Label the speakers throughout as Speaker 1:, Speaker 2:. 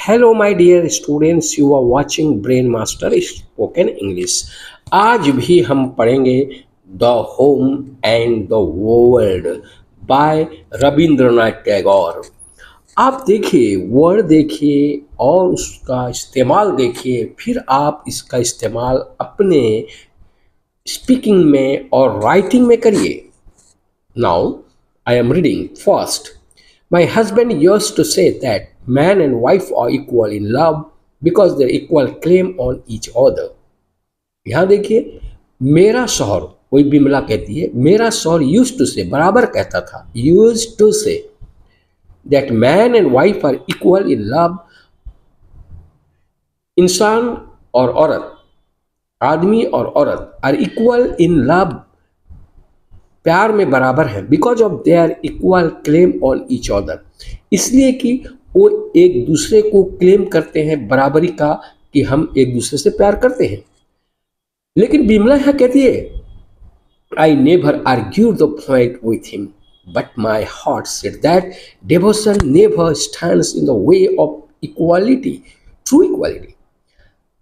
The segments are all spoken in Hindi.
Speaker 1: Hello my dear students, you are watching brain master spoken English. आज भी हम पढ़ेंगे the home and the world by Rabindranath Tagore. आप देखिए, वर्ड देखिए और उसका इस्तेमाल देखिए, फिर आप इसका इस्तेमाल अपने स्पीकिंग में और राइटिंग में करिए। Now, I am reading first. My husband used to say that man and wife are equal in love because they equal claim on each other. यहाँ देखिए, मेरा शौहर, कोई बिमला कहती है, मेरा शौहर यूज टू से बराबर कहता था, use to say that man and wife are equal in love. इंसान और औरत, आदमी और औरत आर इक्वल इन लव, प्यार में बराबर है, because of they are equal claim on each other, इसलिए कि वो एक दूसरे को क्लेम करते हैं बराबरी का कि हम एक दूसरे से प्यार करते हैं। लेकिन बिमला यहाँ कहती है, I never argue the point with him but my heart said that devotion never stands in the way of equality, true equality.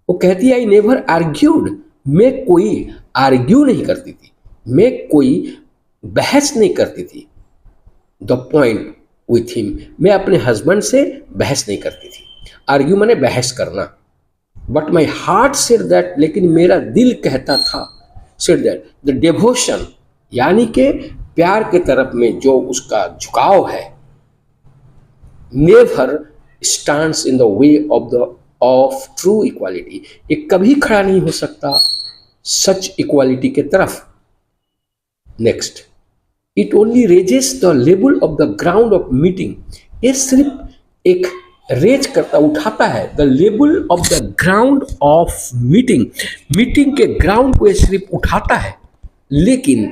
Speaker 1: वो कहती है, आई नेवर आर्ग्यूड, मैं कोई आर्ग्यू नहीं करती थी, मैं कोई बहस नहीं करती थी। द पॉइंट विथ हिम, मैं अपने हस्बैंड से बहस नहीं करती थी। आर्ग्यू माने बहस करना। But my heart said that, लेकिन मेरा दिल कहता था, सेड दैट द डिवोशन, यानी कि प्यार के तरफ में जो उसका झुकाव है, never stands in the way of true equality, ये कभी खड़ा नहीं हो सकता सच इक्वालिटी के तरफ। Next, it only raises the level of the ground of meeting, ये सिर्फ एक रेज करता, उठाता है, the level of the ground of meeting, meeting के ग्राउंड को ये सिर्फ उठाता है, लेकिन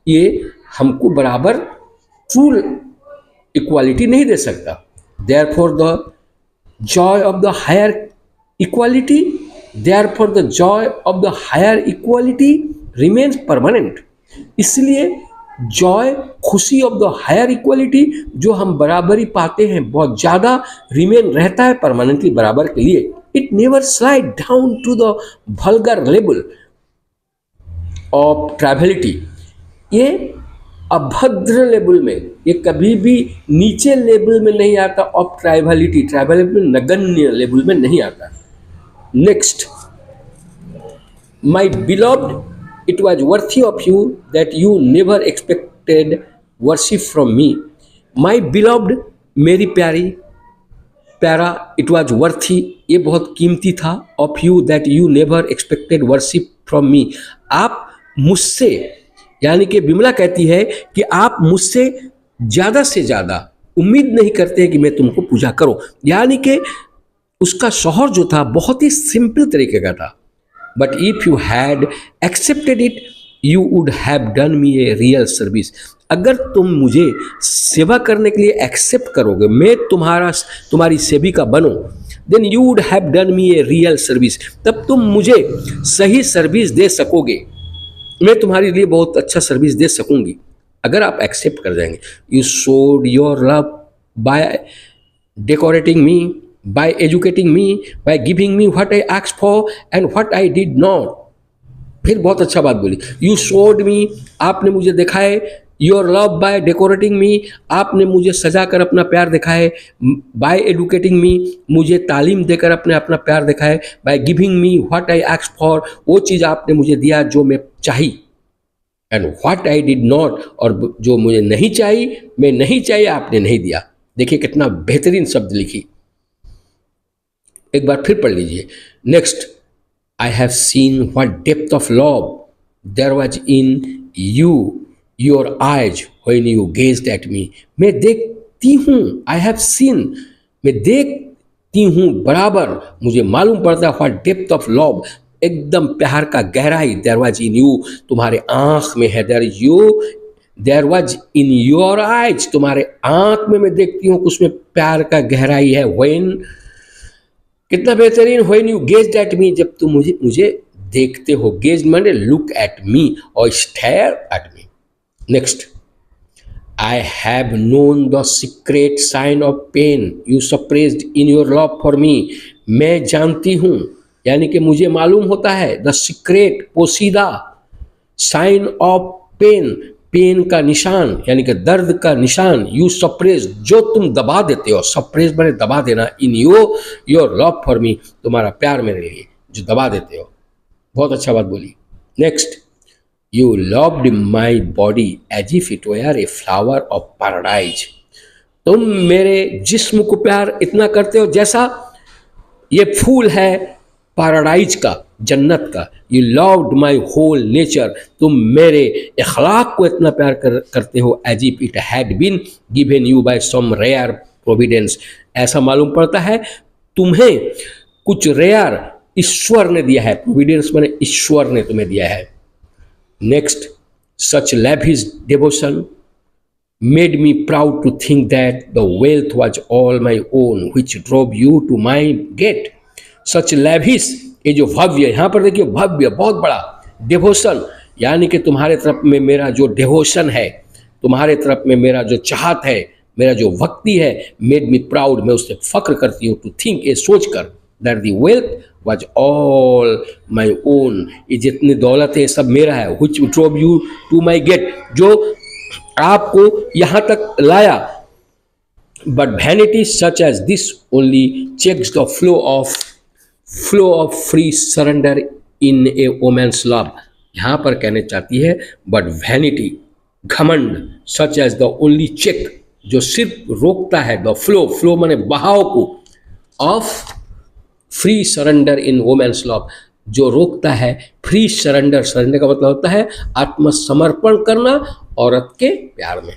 Speaker 1: ये हमको बराबर ट्रू इक्वालिटी नहीं दे सकता। Therefore the joy of the higher equality, therefore the joy of the higher equality remains permanent, इसलिए जॉय, खुशी ऑफ द हायर इक्वालिटी, जो हम बराबरी पाते हैं बहुत ज़्यादा, रिमेन रहता है परमानेंटली बराबर के लिए। It never slide down to the vulgar level of tribality, ये अभद्र लेवल में, ये कभी भी नीचे लेवल में नहीं आता, ऑफ ट्राइबलिटी, ट्राइबलिटी में नगण्य लेवल में नहीं आता। Next, my beloved, it was worthy of you that you never expected worship from me. My beloved, मेरी प्यारी, प्यारा, it was worthy, ये बहुत कीमती था, of you that you never expected worship from me, आप मुझसे, यानी कि बिमला कहती है कि आप मुझसे ज़्यादा से ज़्यादा उम्मीद नहीं करते कि मैं तुमको पूजा करूं, यानी कि उसका शौहर जो था बहुत ही सिंपल तरीके का था। But if you had accepted it, you would have done me a real service. अगर तुम मुझे सेवा करने के लिए एक्सेप्ट करोगे, मैं तुम्हारी सेविका बनो, then you would have done me a real service, तब तुम मुझे सही सर्विस दे सकोगे, मैं तुम्हारे लिए बहुत अच्छा सर्विस दे सकूंगी अगर आप एक्सेप्ट कर जाएंगे। You showed your love by decorating me, by educating me, by giving me what I asked for and what I did not. फिर बहुत अच्छा बात बोली, You showed me, आपने मुझे दिखाए, Your love by decorating me, आपने मुझे सजा कर अपना प्यार दिखाए, By educating me, मुझे तालीम देकर अपना प्यार दिखाए, By giving me what I asked for, वो चीज़ आपने मुझे दिया जो मैं चाही, And what I did not, और जो मुझे नहीं चाहिए, मैं नहीं चाहिए, आपने नहीं दिया। देखिए कितना बेहतरीन शब्द लिखी, एक बार फिर पढ़ लीजिए। Next, I have seen what depth of love there was in you, your eyes when you gazed at me, मैं देखती हूँ, आई हैव सीन, मैं देखती हूँ बराबर, मुझे मालूम पड़ता है व्हाट डेप्थ ऑफ लव, एकदम प्यार का गहराई, देयर वाज इन यू, तुम्हारे आँख में है, there was in your eyes, तुम्हारे आँख में मैं देखती हूँ, उसमें प्यार का गहराई है। व्हेन, कितना बेहतरीन, व्हेन यू गेज्ड एट मी, जब तुम मुझे देखते हो, गेज माने लुक एट मी और stare at me. Next, I have known the secret sign of pain you suppressed in your love for me. मैं जानती हूँ, यानी कि मुझे मालूम होता है, द सीक्रेट, पोशीदा, साइन ऑफ पेन, पेन का निशान यानी कि दर्द का निशान, यू सप्रेस, जो तुम दबा देते हो, सप्रेस मैंने दबा देना, in your love for me, तुम्हारा प्यार मेरे लिए जो दबा देते हो। बहुत अच्छा बात बोली। Next, you loved my body as if it were a flower of paradise. तुम मेरे जिस्म को प्यार इतना करते हो जैसा ये फूल है पैराडाइज का, जन्नत का। You loved my whole nature, तुम मेरे अखलाक को इतना प्यार करते हो as if it had been given you by some rare providence. ऐसा मालूम पड़ता है तुम्हें कुछ रेयर ईश्वर ने दिया है, प्रोविडेंस माने ईश्वर ने तुम्हें दिया है। Next, such lavish devotion made me proud to think that the wealth was all my own which drove you to my gate. Such lavish, ये जो भव्य, यहाँ पर देखिए भव्य, बहुत बड़ा, डिवोशन यानी कि तुम्हारे तरफ में मेरा जो डिवोशन है, तुम्हारे तरफ में मेरा जो चाहत है, मेरा जो भक्ति है, मेड मी प्राउड, मैं उससे फक्र करती हूँ, टू थिंक, ये सोच कर, that the wealth was all my own, ये जितनी दौलत है सब मेरा है, which drove you to my gate, जो आपको यहाँ तक लाया। But vanity such as this only checks the flow of free surrender in a woman's love। यहाँ पर कहने चाहती है but vanity, घमंड, such as the only check, जो सिर्फ रोकता है, the flow माने बहाव को, of free surrender in women's love, जो रोकता है फ्री सरेंडर, सरेंडर का मतलब होता है आत्मसमर्पण करना औरत के प्यार में।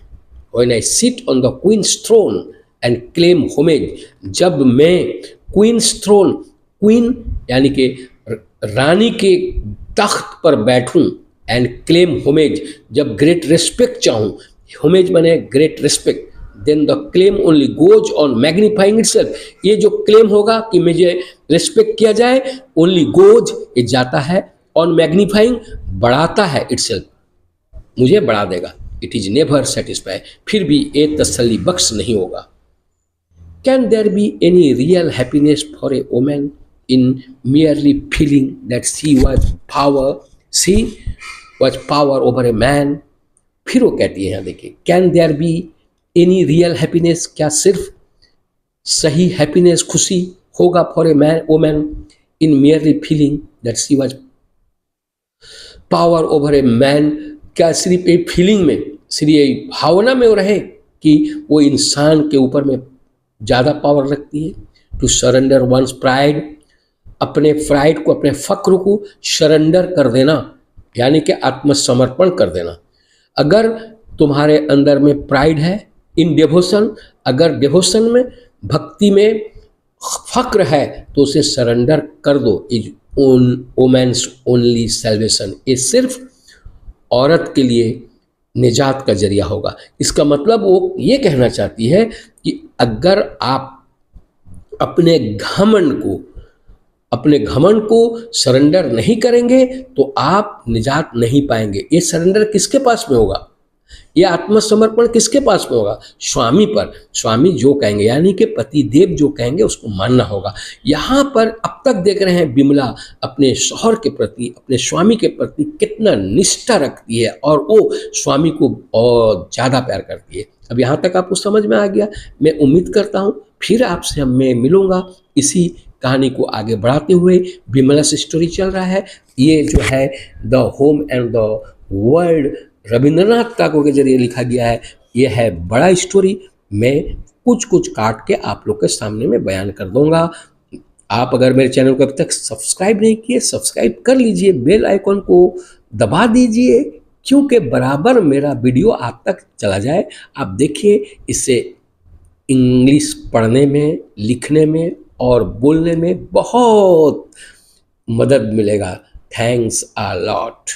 Speaker 1: When I sit on the queen's throne and claim homage, जब मैं क्वींस थ्रोन, क्वीन यानी कि रानी के तख्त पर बैठूं, एंड क्लेम होमेज, जब ग्रेट रिस्पेक्ट चाहूं, होमेज माने great respect, then the claim only goes on magnifying itself, ये जो क्लेम होगा कि मुझे रिस्पेक्ट किया जाए, only goes, ये जाता है, on magnifying, बढ़ाता है itself, मुझे बढ़ा देगा, it is never satisfied, फिर भी ये तसल्ली बख्श नहीं होगा। Can there be any real happiness for a woman in merely feeling that she was power over a man? फिर वो कहती है यहाँ देखिए, can there be any real happiness, क्या सिर्फ सही हैप्पीनेस, खुशी होगा for a man woman in merely feeling that she was power over a man, क्या सिर्फ एक फीलिंग में, सिर्फ एक भावना में वो रहे कि वो इंसान के ऊपर में ज़्यादा पावर रखती है। टू सरेंडर वंस प्राइड, अपने प्राइड को, अपने फक्र को सरेंडर कर देना, यानी कि आत्मसमर्पण कर देना। अगर तुम्हारे अंदर में प्राइड है, इन डिवोशन, अगर डिवोशन में, भक्ति में फक्र है, तो उसे सरेंडर कर दो। इज वोमेन्स ओनली सैल्वेशन, ये सिर्फ औरत के लिए निजात का जरिया होगा। इसका मतलब वो ये कहना चाहती है कि अगर आप अपने घमंड को सरेंडर नहीं करेंगे तो आप निजात नहीं पाएंगे। ये सरेंडर किसके पास में होगा? ये आत्मसमर्पण किसके पास में होगा? स्वामी पर। स्वामी जो कहेंगे, यानी कि पति देव जो कहेंगे उसको मानना होगा। यहाँ पर अब तक देख रहे हैं बिमला अपने शौहर के प्रति, अपने स्वामी के प्रति कितना निष्ठा रखती है और वो स्वामी को बहुत ज़्यादा प्यार करती है। अब यहाँ तक आपको समझ में आ गया। मैं उम्मीद करता हूँ फिर आपसे मैं मिलूँगा इसी कहानी को आगे बढ़ाते हुए। बिमला से स्टोरी चल रहा है, ये जो है the home and the world Rabindranath Tagore के जरिए लिखा गया है। ये है बड़ा स्टोरी, मैं कुछ कुछ काट के आप लोग के सामने में बयान कर दूंगा। आप अगर मेरे चैनल को अभी तक सब्सक्राइब नहीं किए, सब्सक्राइब कर लीजिए, बेल आइकन को दबा दीजिए, क्योंकि बराबर मेरा वीडियो आप तक चला जाए। आप देखिए, इससे इंग्लिश पढ़ने में, लिखने में और बोलने में बहुत मदद मिलेगा। Thanks a lot.